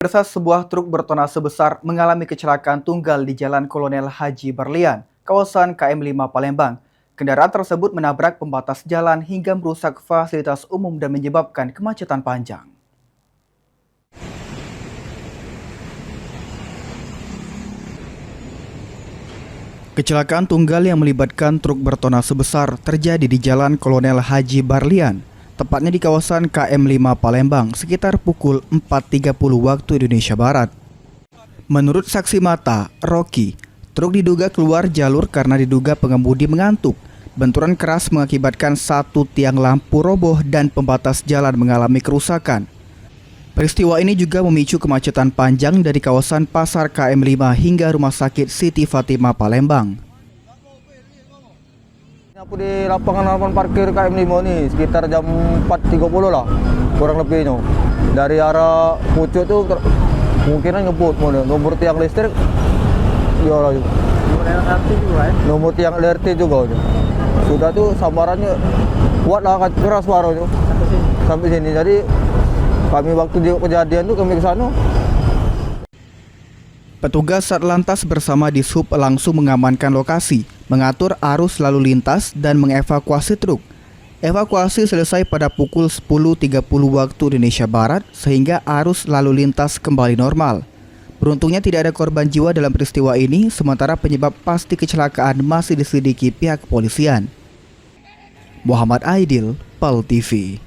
Pemirsa, sebuah truk bertonnase besar mengalami kecelakaan tunggal di Jalan Kolonel Haji Barlian, kawasan KM 5 Palembang. Kendaraan tersebut menabrak pembatas jalan hingga merusak fasilitas umum dan menyebabkan kemacetan panjang. Kecelakaan tunggal yang melibatkan truk bertonnase besar terjadi di Jalan Kolonel Haji Barlian, tepatnya di kawasan KM 5 Palembang, sekitar pukul 4.30 waktu Indonesia Barat. Menurut saksi mata, Rocky, truk diduga keluar jalur karena diduga pengemudi mengantuk. Benturan keras mengakibatkan satu tiang lampu roboh dan pembatas jalan mengalami kerusakan. Peristiwa ini juga memicu kemacetan panjang dari kawasan Pasar KM 5 hingga Rumah Sakit Siti Fatimah Palembang. Aku di lapangan parkir KM 5 nih sekitar jam 4.30 lah kurang lebihnya. Dari arah Pucuk tuh kemungkinan ngebut nomor tiang listrik ya lah. Nomor tiang LRT juga. Sudah tuh sambarannya kuat lah, keras suaranya sampai sini. Jadi kami waktu di kejadian tuh kami ke sana. Petugas Satlantas bersama Dishub langsung mengamankan lokasi, mengatur arus lalu lintas dan mengevakuasi truk. Evakuasi selesai pada pukul 10.30 waktu Indonesia Barat sehingga arus lalu lintas kembali normal. Beruntungnya tidak ada korban jiwa dalam peristiwa ini, sementara penyebab pasti kecelakaan masih diselidiki pihak kepolisian. Muhammad Aidil, PAL TV.